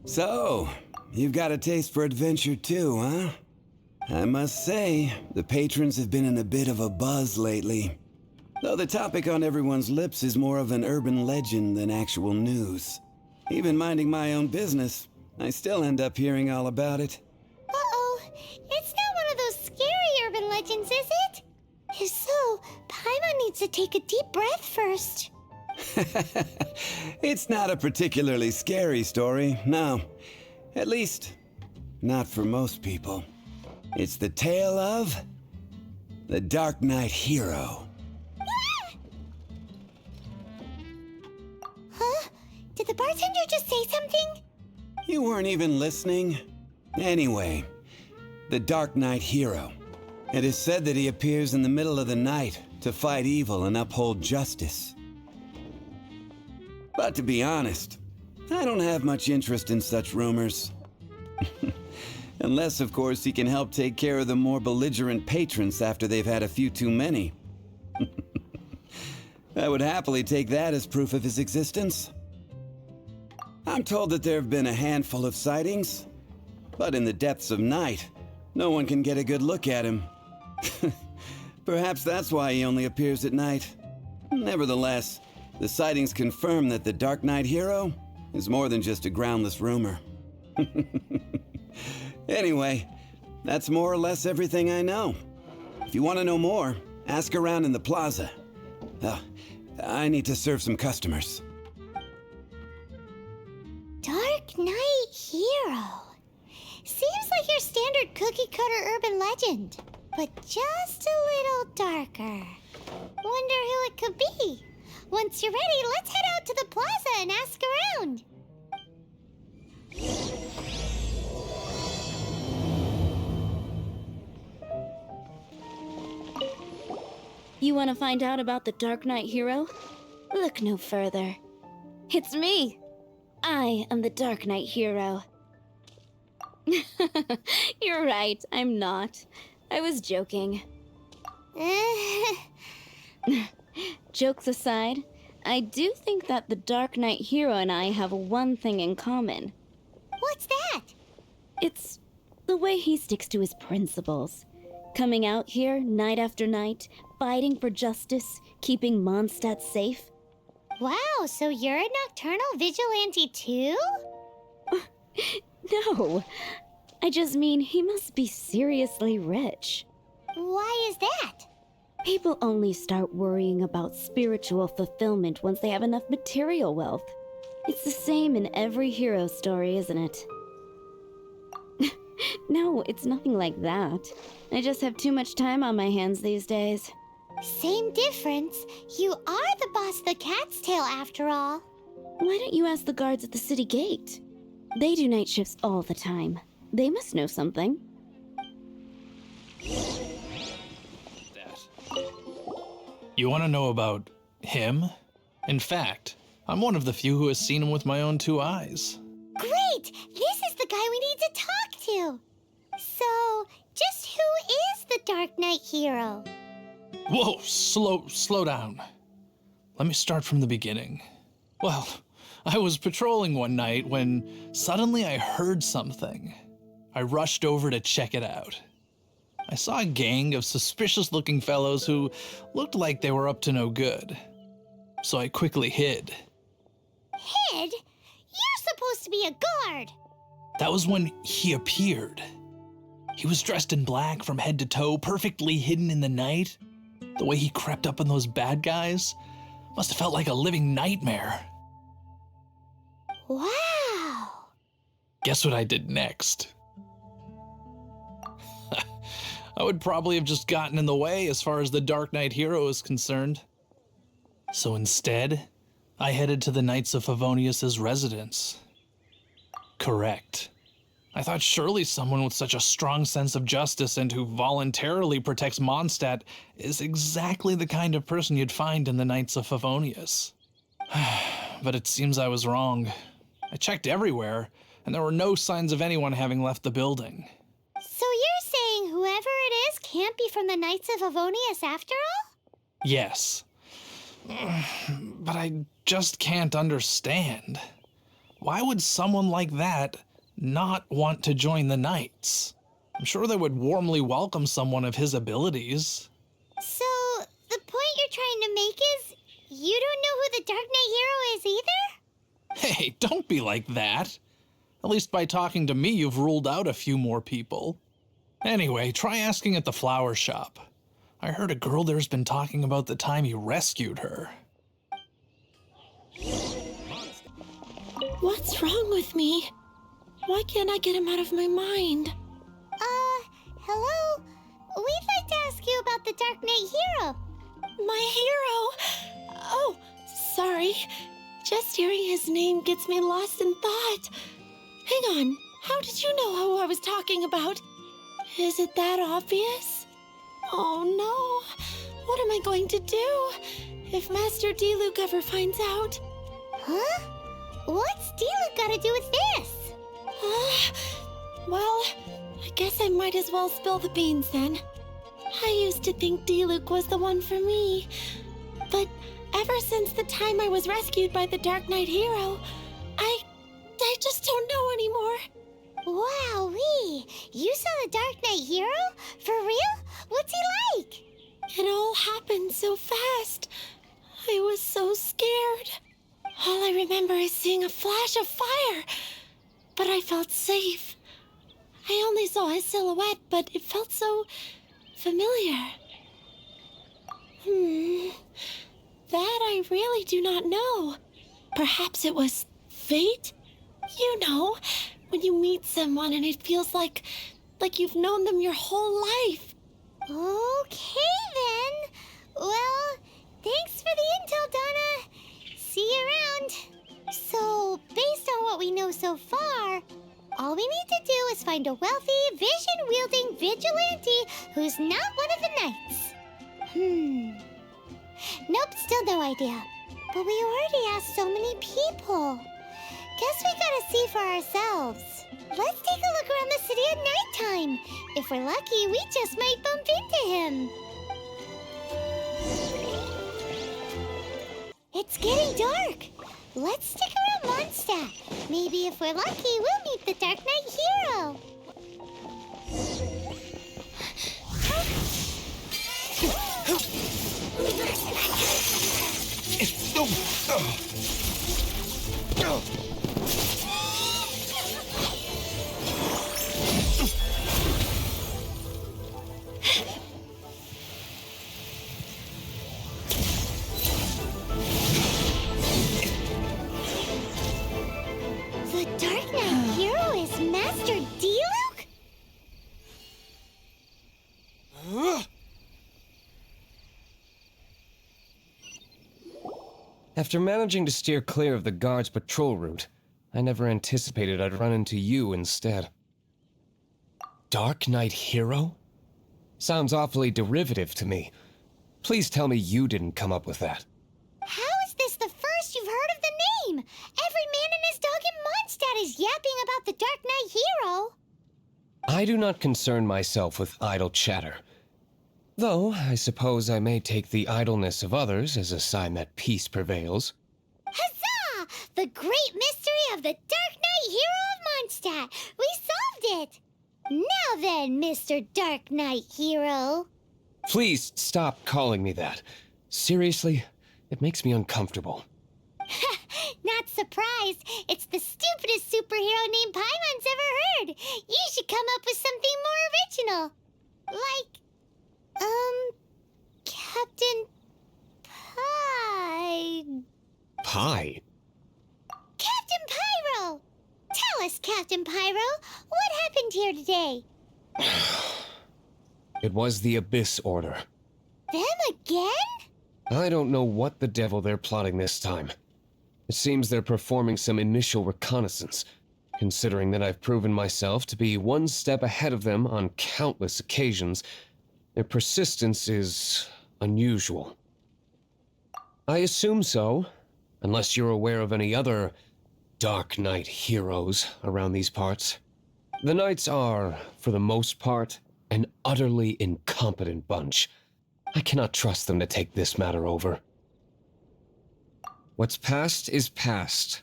So, you've got a taste for adventure too, huh? I must say, the patrons have been in a bit of a buzz lately. Though the topic on everyone's lips is more of an urban legend than actual news. Even minding my own business, I still end up hearing all about it. Uh-oh, it's not one of those scary urban legends, is it? If so, Paimon needs to take a deep breath first. It's not a particularly scary story, no. At least, not for most people. It's the tale of the Darknight Hero. Huh? Did the bartender just say something? You weren't even listening? Anyway, the Darknight Hero. It is said that he appears in the middle of the night to fight evil and uphold justice. But to be honest, I don't have much interest in such rumors. Unless, of course, he can help take care of the more belligerent patrons after they've had a few too many. I would happily take that as proof of his existence. I'm told that there have been a handful of sightings, but in the depths of night, no one can get a good look at him. Perhaps that's why he only appears at night. Nevertheless, the sightings confirm that the Darknight Hero is more than just a groundless rumor. Anyway, that's more or less everything I know. If you want to know more, ask around in the plaza. I need to serve some customers. Darknight Hero. Seems like your standard cookie-cutter urban legend, but just a little darker. Wonder who it could be. Once you're ready, let's head out to the plaza and ask around. You want to find out about the Darknight Hero? Look no further. It's me! I am the Darknight Hero. You're right, I'm not. I was joking. Jokes aside, I do think that the Darknight Hero and I have one thing in common. What's that? It's the way he sticks to his principles. Coming out here night after night, fighting for justice, keeping Mondstadt safe. Wow, so you're a nocturnal vigilante too? No, I just mean he must be seriously rich. Why is that? People only start worrying about spiritual fulfillment once they have enough material wealth. It's the same in every hero story, isn't it? No, it's nothing like that. I just have too much time on my hands these days. Same difference. You are the boss of the Cat's Tail after all. Why don't you ask the guards at the city gate? They do night shifts all the time. They must know something. You want to know about him? In fact, I'm one of the few who has seen him with my own two eyes. Great! This is the guy we need to talk to. So, just who is the Darknight Hero? Whoa, slow down. Let me start from the beginning. Well, I was patrolling one night when suddenly I heard something. I rushed over to check it out. I saw a gang of suspicious-looking fellows who looked like they were up to no good. So I quickly hid. Hid? You're supposed to be a guard! That was when he appeared. He was dressed in black from head to toe, perfectly hidden in the night. The way he crept up on those bad guys must have felt like a living nightmare. Wow! Guess what I did next? I would probably have just gotten in the way as far as the Darknight Hero is concerned. So instead, I headed to the Knights of Favonius's residence. Correct. I thought surely someone with such a strong sense of justice and who voluntarily protects Mondstadt is exactly the kind of person you'd find in the Knights of Favonius. But it seems I was wrong. I checked everywhere, and there were no signs of anyone having left the building. So you're saying whoever it is can't be from the Knights of Favonius after all? Yes. But I just can't understand. Why would someone like that not want to join the Knights? I'm sure they would warmly welcome someone of his abilities. So, the point you're trying to make is you don't know who the Dark Knight Hero is either? Hey, don't be like that. At least by talking to me, you've ruled out a few more people. Anyway, try asking at the flower shop. I heard a girl there's been talking about the time you rescued her. What's wrong with me? Why can't I get him out of my mind? Hello? We'd like to ask you about the Dark Knight Hero. My hero! Oh, sorry. Just hearing his name gets me lost in thought. Hang on, how did you know who I was talking about? Is it that obvious? Oh no, what am I going to do if Master Diluc ever finds out? Huh? What's Diluc got to do with this? Well, I guess I might as well spill the beans then. I used to think Diluc was the one for me, but ever since the time I was rescued by the Dark Knight Hero, I just don't know anymore. Wowee! You saw the Dark Knight Hero? For real? What's he like? It all happened so fast. I was so scared. All I remember is seeing a flash of fire, but I felt safe. I only saw his silhouette, but it felt so familiar. That I really do not know. Perhaps it was fate? You know, when you meet someone and it feels like you've known them your whole life. Okay then. Well, thanks for the intel, Donna. See you around. So, based on what we know so far, all we need to do is find a wealthy, vision-wielding vigilante who's not one of the knights. Nope, still no idea. But we already asked so many people. Guess we gotta see for ourselves. Let's take a look around the city at nighttime. If we're lucky, we just might bump into him. It's getting dark. Let's stick around Mondstadt. Maybe if we're lucky, we'll meet the Dark Knight Hero. The Dark Knight Hero is Master Diluc? After managing to steer clear of the guard's patrol route, I never anticipated I'd run into you instead. Dark Knight Hero? Sounds awfully derivative to me. Please tell me you didn't come up with that. How is this the first you've heard of the name? Every man and his dog in Mondstadt is yapping about the Dark Knight Hero. I do not concern myself with idle chatter. Though, I suppose I may take the idleness of others as a sign that peace prevails. Huzzah! The great mystery of the Dark Knight Hero of Mondstadt! We solved it! Now then, Mr. Dark Knight Hero. Please stop calling me that. Seriously, it makes me uncomfortable. Not surprised. It's the stupidest superhero name Paimon's ever heard. You should come up with something more original. Like, Captain Pie. Pie? Captain Pyro! Tell us, Captain Pyro, what happened here today? It was the Abyss Order. Them again? I don't know what the devil they're plotting this time. It seems they're performing some initial reconnaissance, considering that I've proven myself to be one step ahead of them on countless occasions. Their persistence is unusual. I assume so, unless you're aware of any other Dark Knight heroes around these parts. The Knights are, for the most part, an utterly incompetent bunch. I cannot trust them to take this matter over. What's past is past.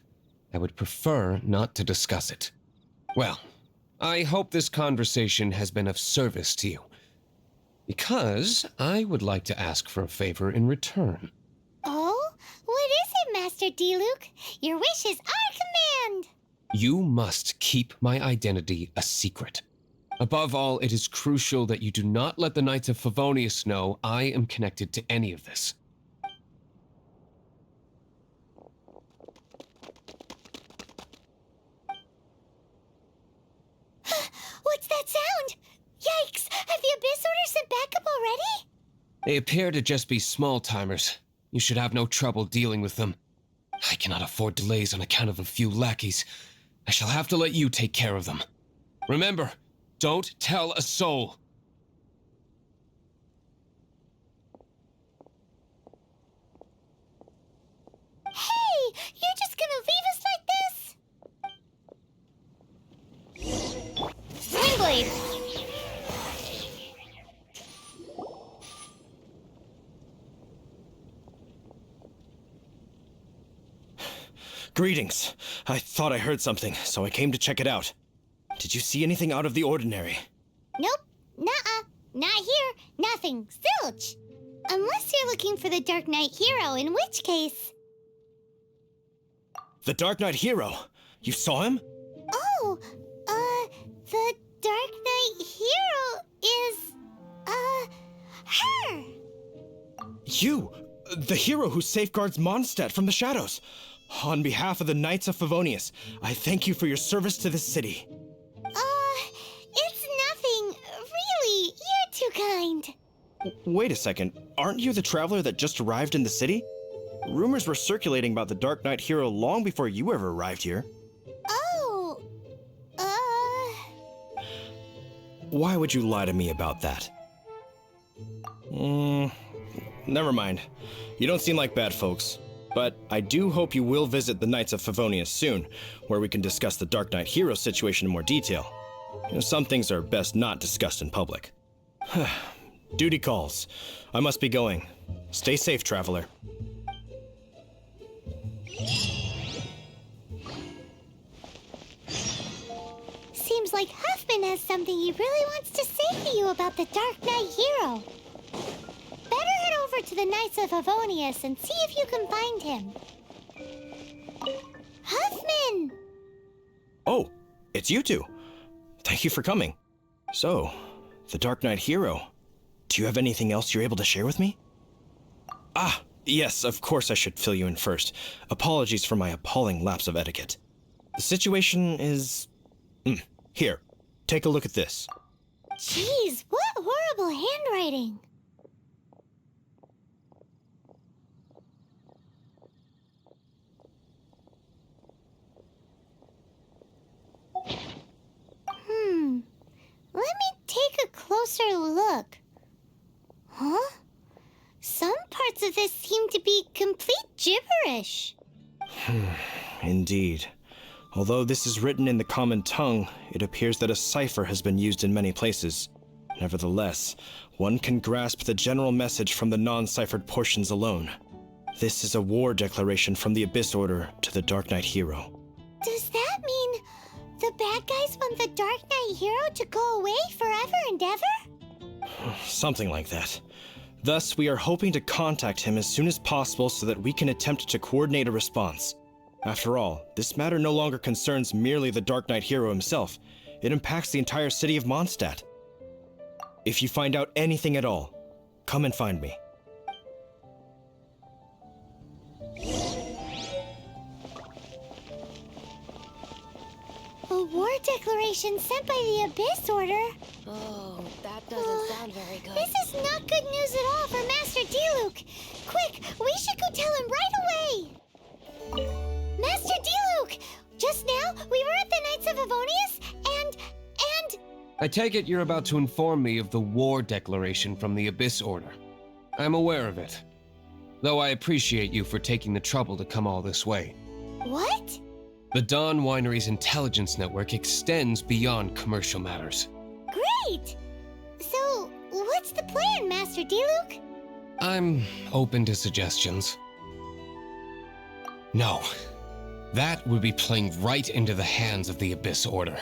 I would prefer not to discuss it. Well, I hope this conversation has been of service to you, because I would like to ask for a favor in return. Oh? What is it, Master Diluc? Your wish is our command! You must keep my identity a secret. Above all, it is crucial that you do not let the Knights of Favonius know I am connected to any of this. What's that sound? Yikes! Have the Abyss Order sent backup already? They appear to just be small-timers. You should have no trouble dealing with them. I cannot afford delays on account of a few lackeys. I shall have to let you take care of them. Remember, don't tell a soul. Hey! You're just gonna leave us like this? Swingblade! Greetings. I thought I heard something, so I came to check it out. Did you see anything out of the ordinary? Nope. Nuh-uh. Not here. Nothing. Zilch. Unless you're looking for the Darknight Hero, in which case... The Darknight Hero! You saw him? Oh, the Darknight Hero is, her! You! The hero who safeguards Mondstadt from the shadows! On behalf of the Knights of Favonius, I thank you for your service to this city. It's nothing. Really, you're too kind. Wait a second, aren't you the traveler that just arrived in the city? Rumors were circulating about the Darknight Hero long before you ever arrived here. Oh, Why would you lie to me about that? Never mind. You don't seem like bad folks. But I do hope you will visit the Knights of Favonius soon, where we can discuss the Darknight Hero situation in more detail. Some things are best not discussed in public. Duty calls. I must be going. Stay safe, traveler. seems like Huffman has something he really wants to say to you about the Darknight Hero. Better head over to the Knights of Favonius and see if you can find him. Huffman! Oh, it's you two. Thank you for coming. So, the Darknight Hero. Do you have anything else you're able to share with me? Ah, yes, of course I should fill you in first. Apologies for my appalling lapse of etiquette. The situation is... Here, take a look at this. Jeez, what horrible handwriting. Let me take a closer look. Huh? Some parts of this seem to be complete gibberish. Indeed. Although this is written in the common tongue, it appears that a cipher has been used in many places. Nevertheless, one can grasp the general message from the non-ciphered portions alone. This is a war declaration from the Abyss Order to the Darknight Hero. Does that mean the bad guys want the Darknight Hero to go away forever and ever? Something like that. Thus, we are hoping to contact him as soon as possible so that we can attempt to coordinate a response. After all, this matter no longer concerns merely the Darknight Hero himself. It impacts the entire city of Mondstadt. If you find out anything at all, come and find me. A war declaration sent by the Abyss Order? Oh, that doesn't sound very good. This is not good news at all for Master Diluc. Quick, we should go tell him right away. Master Diluc! Just now, we were at the Knights of Favonius, and... I take it you're about to inform me of the war declaration from the Abyss Order. I'm aware of it, though I appreciate you for taking the trouble to come all this way. What? The Dawn Winery's intelligence network extends beyond commercial matters. Great! So, what's the plan, Master Diluc? I'm open to suggestions. No. That would be playing right into the hands of the Abyss Order.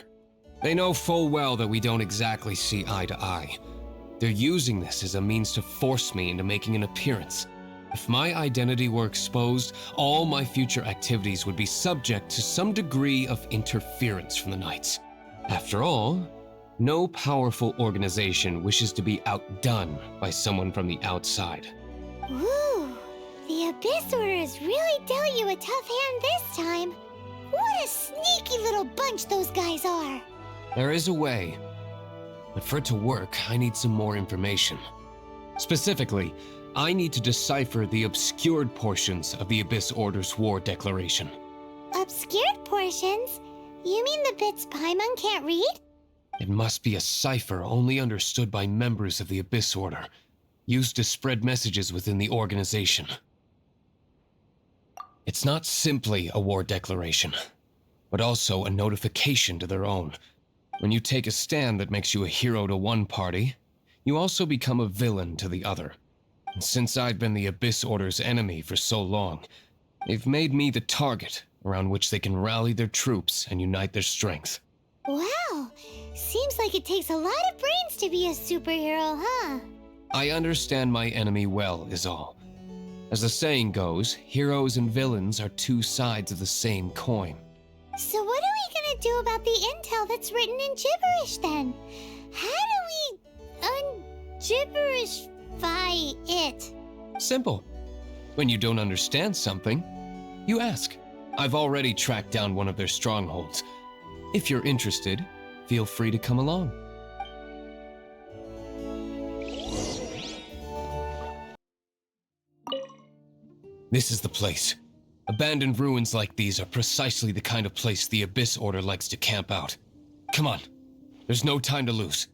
They know full well that we don't exactly see eye to eye. They're using this as a means to force me into making an appearance. If my identity were exposed, all my future activities would be subject to some degree of interference from the Knights. After all, no powerful organization wishes to be outdone by someone from the outside. Ooh, the Abyss Order is really dealt you a tough hand this time. What a sneaky little bunch those guys are. There is a way, but for it to work, I need some more information. Specifically, I need to decipher the obscured portions of the Abyss Order's war declaration. Obscured portions? You mean the bits Paimon can't read? It must be a cipher only understood by members of the Abyss Order, used to spread messages within the organization. It's not simply a war declaration, but also a notification to their own. When you take a stand that makes you a hero to one party, you also become a villain to the other. And since I've been the Abyss Order's enemy for so long, they've made me the target around which they can rally their troops and unite their strength. Wow, seems like it takes a lot of brains to be a superhero, huh? I understand my enemy well, is all. As the saying goes, heroes and villains are two sides of the same coin. So what are we gonna do about the intel that's written in gibberish then? How do we un-gibberishify it? Simple. When you don't understand something, you ask. I've already tracked down one of their strongholds. If you're interested, feel free to come along. This is the place. Abandoned ruins like these are precisely the kind of place the Abyss Order likes to camp out. Come on, there's no time to lose.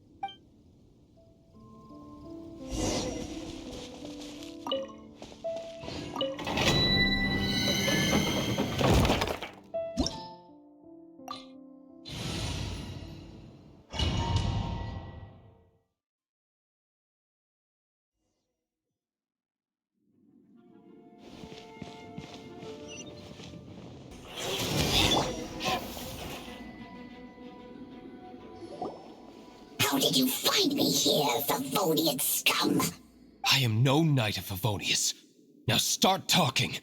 How did you find me here, Favonian scum? I am no knight of Favonius. Now start talking.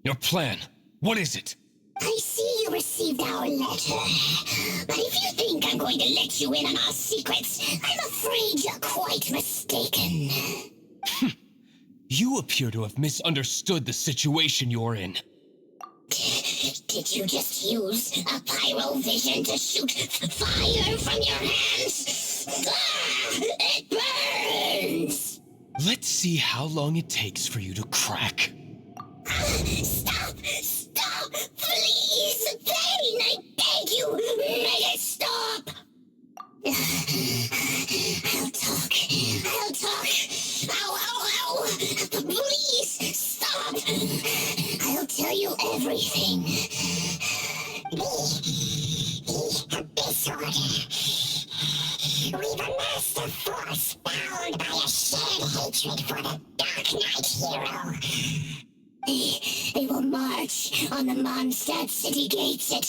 Your plan, what is it? I see you received our letter. But if you think I'm going to let you in on our secrets, I'm afraid you're quite mistaken. You appear to have misunderstood the situation you're in. Did you just use a pyro vision to shoot fire from your hands? Ah, it burns! Let's see how long it takes for you to crack. Stop! Stop! Please! Thane, I beg you! Make it stop! I'll talk. I'll talk. Ow, ow, ow! Please, stop! I'll tell you everything. The Abyss Order. We've amassed a force bound by a shared hatred for the Darknight Hero. They will march on the Mondstadt city gates at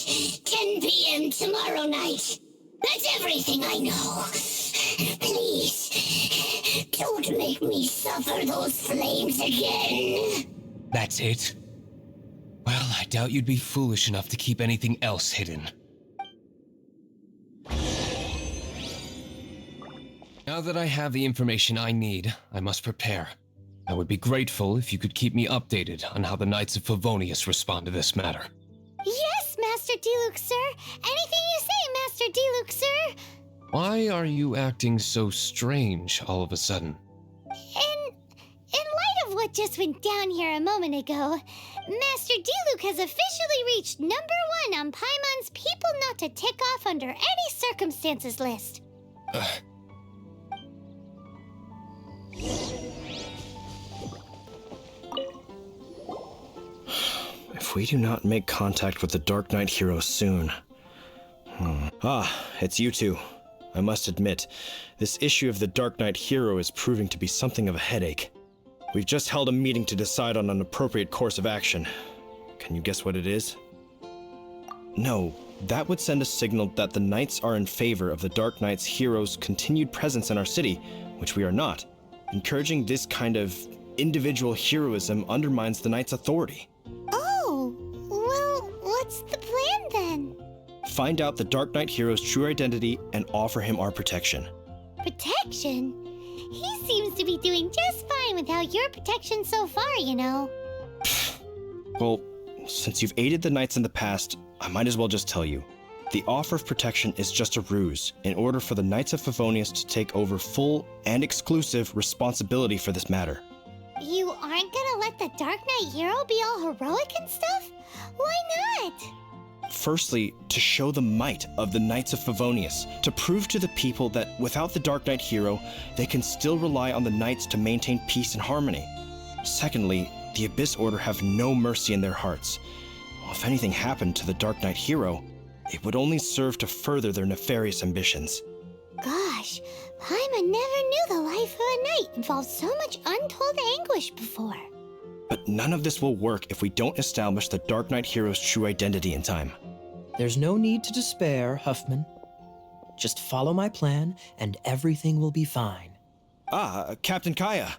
10 p.m. tomorrow night. That's everything I know. Please, don't make me suffer those flames again. That's it? Well, I doubt you'd be foolish enough to keep anything else hidden. Now that I have the information I need, I must prepare. I would be grateful if you could keep me updated on how the Knights of Favonius respond to this matter. Yes, Master Diluc, sir. Anything you say, Master Diluc, sir. Why are you acting so strange all of a sudden? In light of what just went down here a moment ago, Master Diluc has officially reached #1 on Paimon's people not to tick off under any circumstances list. If we do not make contact with the Darknight Hero soon... Ah, it's you two. I must admit, this issue of the Darknight Hero is proving to be something of a headache. We've just held a meeting to decide on an appropriate course of action. Can you guess what it is? No, that would send a signal that the Knights are in favor of the Dark Knight's heroes' continued presence in our city, which we are not. Encouraging this kind of individual heroism undermines the Knight's authority. Oh, well, what's the plan then? Find out the Dark Knight hero's true identity and offer him our protection. Protection? He seems to be doing just fine without your protection so far, you know. Well, since you've aided the Knights in the past, I might as well just tell you. The offer of protection is just a ruse in order for the Knights of Favonius to take over full and exclusive responsibility for this matter. You aren't gonna let the Dark Knight Hero be all heroic and stuff? Why not? Firstly, to show the might of the Knights of Favonius, to prove to the people that without the Dark Knight Hero, they can still rely on the Knights to maintain peace and harmony. Secondly, the Abyss Order have no mercy in their hearts. If anything happened to the Dark Knight Hero, it would only serve to further their nefarious ambitions. Gosh, Paimon never knew the life of a knight involved so much untold anguish before. But none of this will work if we don't establish the Dark Knight Hero's true identity in time. There's no need to despair, Huffman. Just follow my plan and everything will be fine. Captain Kaya.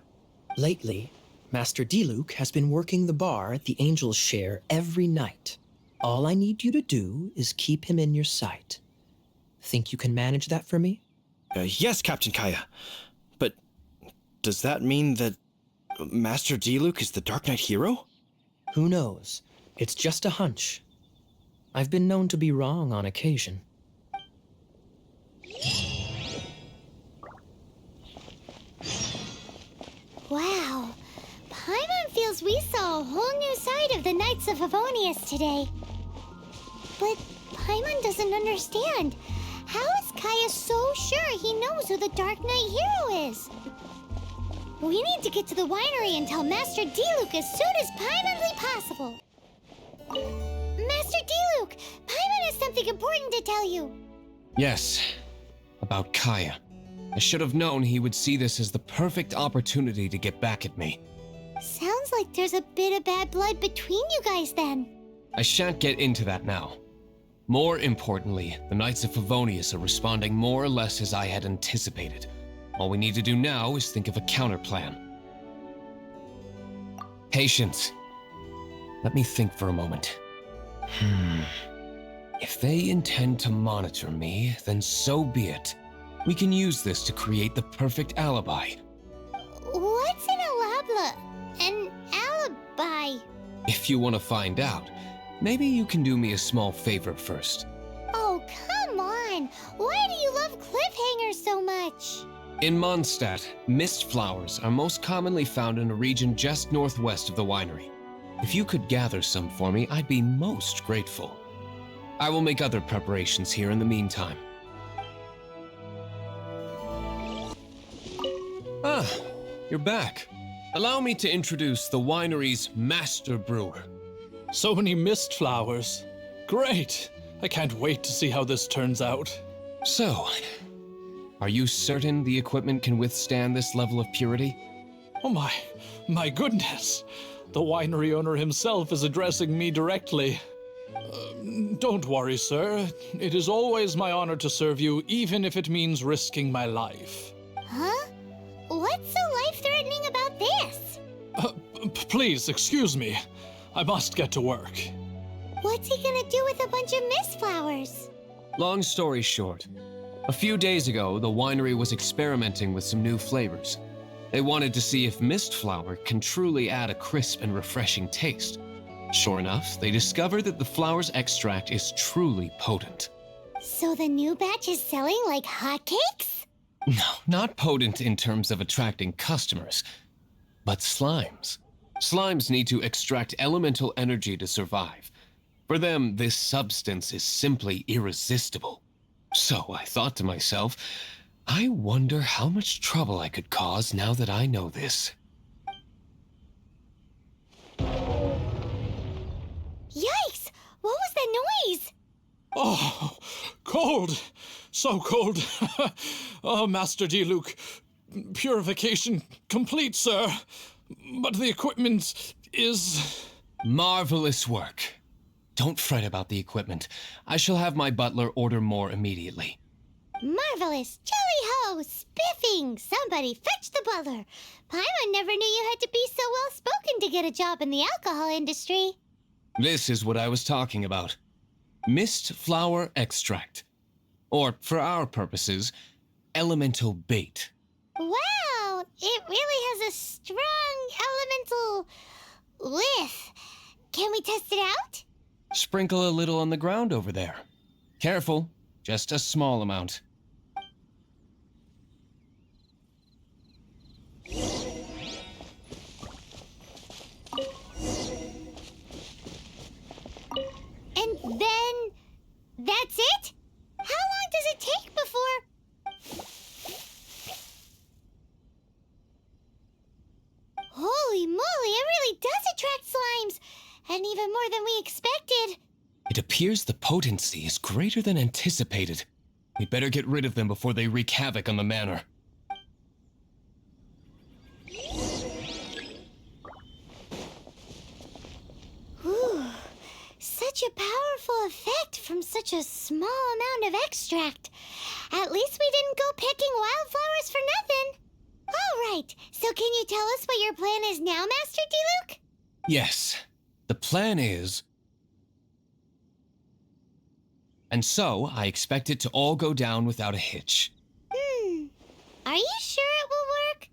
Lately, Master Diluc has been working the bar at the Angel's Share every night. All I need you to do is keep him in your sight. Think you can manage that for me? Yes, Captain Kaya. But does that mean that Master Diluc is the Dark Knight Hero? Who knows? It's just a hunch. I've been known to be wrong on occasion. Wow. Paimon feels we saw a whole new side of the Knights of Favonius today. But Paimon doesn't understand. How is Kaya so sure he knows who the Dark Knight Hero is? We need to get to the winery and tell Master Diluc as soon as Paimonly possible. Master Diluc, Paimon has something important to tell you. Yes, about Kaya. I should have known he would see this as the perfect opportunity to get back at me. Sounds like there's a bit of bad blood between you guys then. I shan't get into that now. More importantly, the Knights of Favonius are responding more or less as I had anticipated. All we need to do now is think of a counterplan. Patience. Let me think for a moment. If they intend to monitor me, then so be it. We can use this to create the perfect alibi. What's an alabla? An alibi? If you want to find out, maybe you can do me a small favor first. Oh, come on! Why do you love cliffhangers so much? In Mondstadt, mist flowers are most commonly found in a region just northwest of the winery. If you could gather some for me, I'd be most grateful. I will make other preparations here in the meantime. Ah, you're back. Allow me to introduce the winery's master brewer. So many mist flowers. Great! I can't wait to see how this turns out. So, are you certain the equipment can withstand this level of purity? Oh my goodness! The winery owner himself is addressing me directly. Don't worry, sir. It is always my honor to serve you, even if it means risking my life. Huh? What's so life-threatening about this? Please, excuse me. I must get to work. What's he gonna do with a bunch of mist flowers? Long story short, a few days ago, the winery was experimenting with some new flavors. They wanted to see if mist flower can truly add a crisp and refreshing taste. Sure enough, they discovered that the flower's extract is truly potent. So the new batch is selling like hotcakes? No, not potent in terms of attracting customers, but slimes. Slimes need to extract elemental energy to survive. For them, this substance is simply irresistible. So I thought to myself, I wonder how much trouble I could cause now that I know this. Yikes! What was that noise? Oh, cold! So cold! Oh, Master Diluc, purification complete, sir. But the equipment is... Marvelous work. Don't fret about the equipment. I shall have my butler order more immediately. Marvelous! Jolly ho! Spiffing! Somebody fetch the butler! Paimon never knew you had to be so well-spoken to get a job in the alcohol industry. This is what I was talking about. Mist flower extract. Or, for our purposes, elemental bait. Wow! It really has a strong elemental whiff. Can we test it out? Sprinkle a little on the ground over there. Careful, just a small amount. And then that's it? How long does it take before... Holy moly, it really does attract slimes! And even more than we expected. It appears the potency is greater than anticipated. We'd better get rid of them before they wreak havoc on the manor. Ooh, such a powerful effect from such a small amount of extract. At least we didn't go picking wildflowers for nothing. All right, so can you tell us what your plan is now, Master Diluc? Yes, the plan is... And so, I expect it to all go down without a hitch. Are you sure it will work?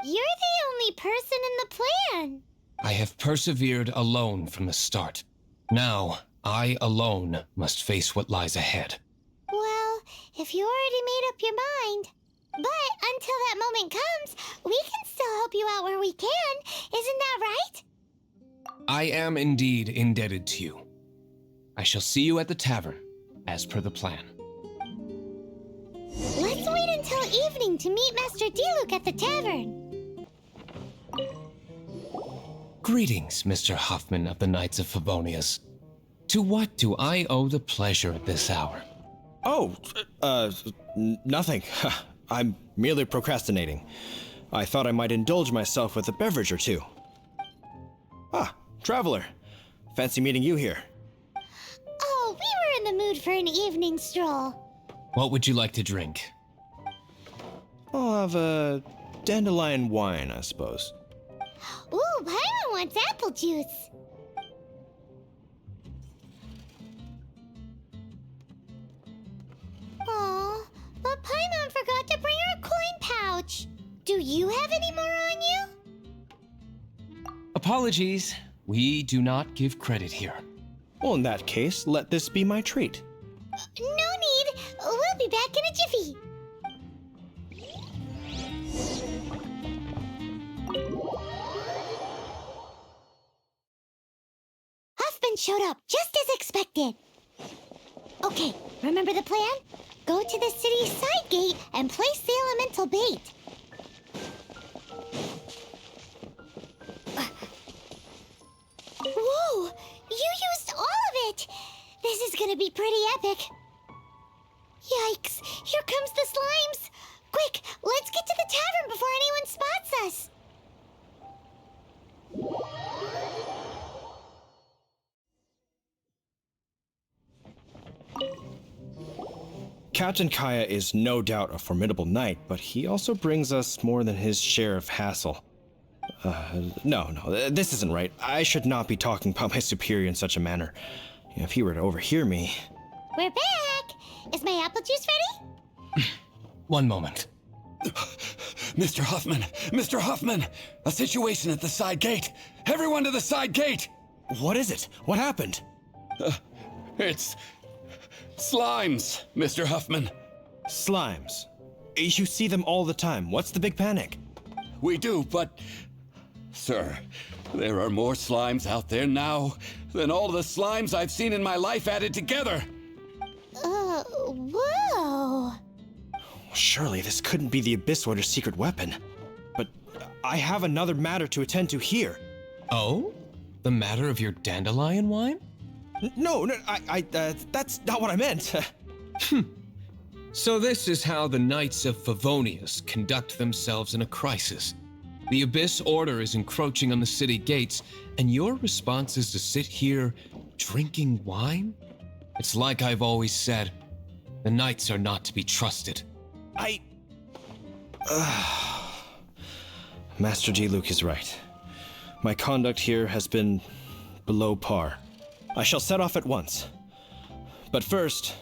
You're the only person in the plan. I have persevered alone from the start. Now, I alone must face what lies ahead. Well, if you already made up your mind. But until that moment comes, we can still help you out where we can. Isn't that right? I am indeed indebted to you. I shall see you at the tavern, as per the plan. Let's wait until evening to meet Master Diluc at the tavern. Greetings, Mr. Huffman of the Knights of Favonius. To what do I owe the pleasure at this hour? Oh, nothing. I'm merely procrastinating. I thought I might indulge myself with a beverage or two. Ah, traveler. Fancy meeting you here. Oh, we were in the mood for an evening stroll. What would you like to drink? I'll have a dandelion wine, I suppose. Ooh, Paimon wants apple juice. Aw, but Paimon forgot to bring her coin pouch. Do you have any more on you? Apologies. We do not give credit here. Well, in that case, let this be my treat. No need. We'll be back in a jiffy. Huffman showed up just as expected. Okay, remember the plan? Go to the city side gate and place the elemental bait. Whoa! You used all of it! This is gonna be pretty epic. Yikes! Here comes the slimes! Quick, let's get to the tavern before anyone spots us! Captain Kaya is no doubt a formidable knight, but he also brings us more than his share of hassle. No, this isn't right. I should not be talking about my superior in such a manner. If he were to overhear me... We're back! Is my apple juice ready? One moment. Mr. Huffman! Mr. Huffman! A situation at the side gate! Everyone to the side gate! What is it? What happened? It's... slimes, Mr. Huffman. Slimes. You see them all the time. What's the big panic? We do, but... Sir, there are more slimes out there now than all the slimes I've seen in my life added together. Whoa. Surely this couldn't be the Abyss Warder's secret weapon. But I have another matter to attend to here. Oh? The matter of your dandelion wine? No, that's not what I meant. So this is how the Knights of Favonius conduct themselves in a crisis. The Abyss Order is encroaching on the city gates, and your response is to sit here Drinking wine? It's like I've always said. The knights are not to be trusted. Master Diluc is right. My conduct here has been below par. I shall set off at once. But first,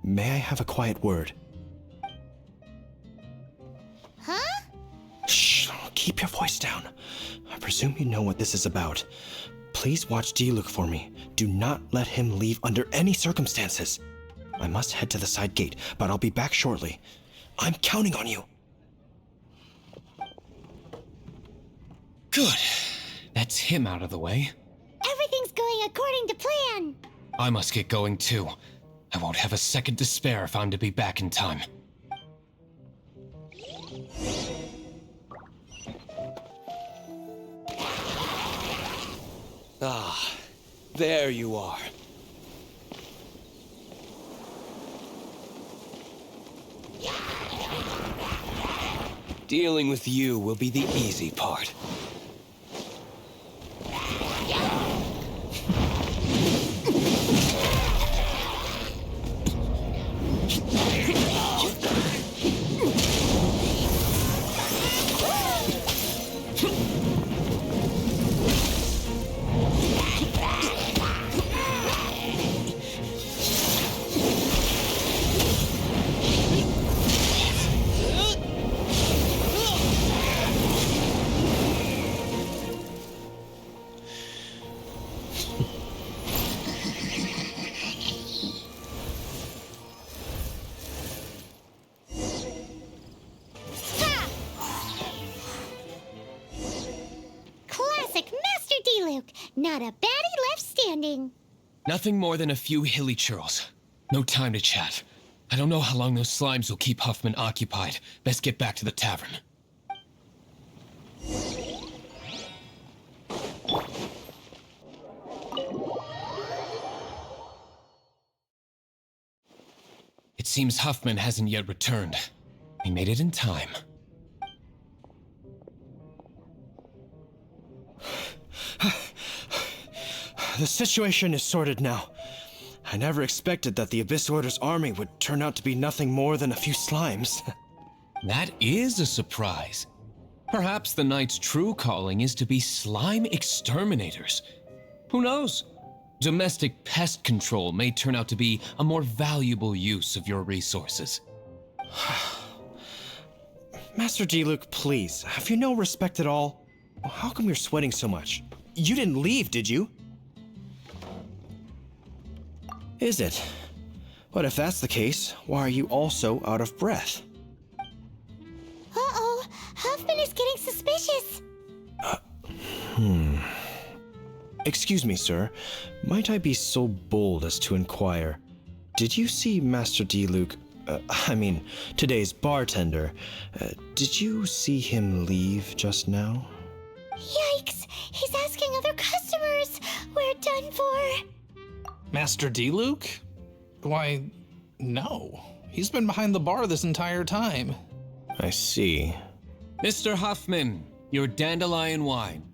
may I have a quiet word? Huh? Shh, keep your voice down. I presume you know what this is about. Please watch Diluc for me. Do not let him leave under any circumstances. I must head to the side gate, but I'll be back shortly. I'm counting on you. Good. That's him out of the way. Everything's going according to plan. I must get going too. I won't have a second to spare if I'm to be back in time. Ah, there you are. Dealing with you will be the easy part. Not a baddie left standing. Nothing more than a few hilly churls. No time to chat. I don't know how long those slimes will keep Huffman occupied. Best get back to the tavern. It seems Huffman hasn't yet returned. He made it in time. The situation is sorted now. I never expected that the Abyss Order's army would turn out to be nothing more than a few slimes. That is a surprise. Perhaps the Knight's true calling is to be slime exterminators. Who knows? Domestic pest control may turn out to be a more valuable use of your resources. Master Diluc, please, have you no respect at all? How come you're sweating so much? You didn't leave, did you? Is it? But if that's the case, why are you also out of breath? Uh-oh, Huffman is getting suspicious. Excuse me, sir. Might I be so bold as to inquire, did you see Master Diluc, today's bartender, did you see him leave just now? Yikes, he's asking other customers. We're done for. Master Diluc? Why, no. He's been behind the bar this entire time. I see. Mr. Huffman, your dandelion wine.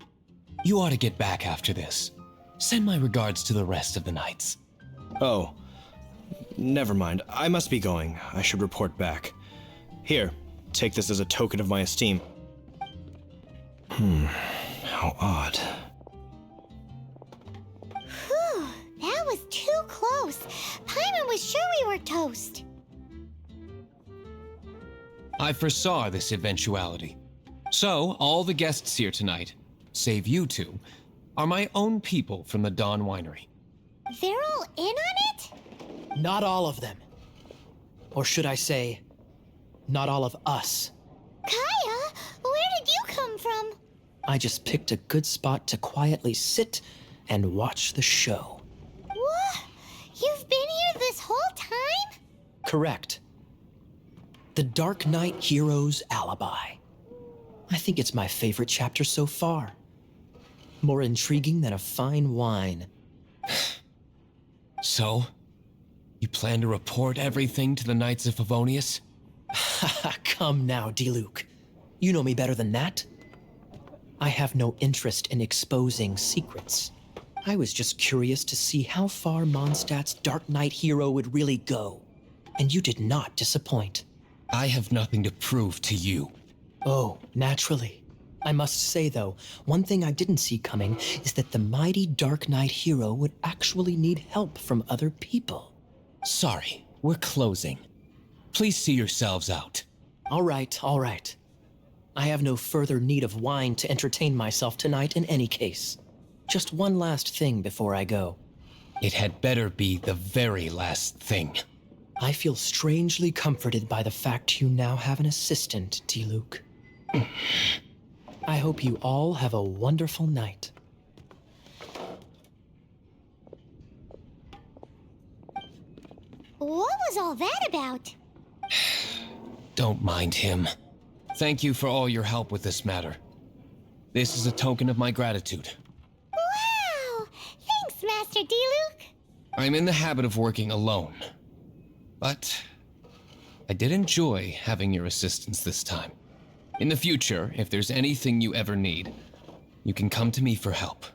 You ought to get back after this. Send my regards to the rest of the knights. Oh, never mind. I must be going. I should report back. Here, take this as a token of my esteem. How odd. Whew, that was too close. Paimon was sure we were toast. I foresaw this eventuality. So, all the guests here tonight, save you two, are my own people from the Dawn Winery. They're all in on it? Not all of them. Or should I say, not all of us. Kaya, where did you come from? I just picked a good spot to quietly sit and watch the show. What? You've been here this whole time? Correct. The Darknight Hero's Alibi. I think it's my favorite chapter so far. More intriguing than a fine wine. So, you plan to report everything to the Knights of Favonius? Come now, Diluc. You know me better than that. I have no interest in exposing secrets. I was just curious to see how far Mondstadt's Darknight Hero would really go. And you did not disappoint. I have nothing to prove to you. Oh, naturally. I must say, though, one thing I didn't see coming is that the mighty Darknight Hero would actually need help from other people. Sorry, we're closing. Please see yourselves out. All right, all right. I have no further need of wine to entertain myself tonight in any case. Just one last thing before I go. It had better be the very last thing. I feel strangely comforted by the fact you now have an assistant, Diluc. I hope you all have a wonderful night. What was all that about? Don't mind him. Thank you for all your help with this matter. This is a token of my gratitude. Wow! Thanks, Master Diluc. I'm in the habit of working alone. But I did enjoy having your assistance this time. In the future, if there's anything you ever need, you can come to me for help.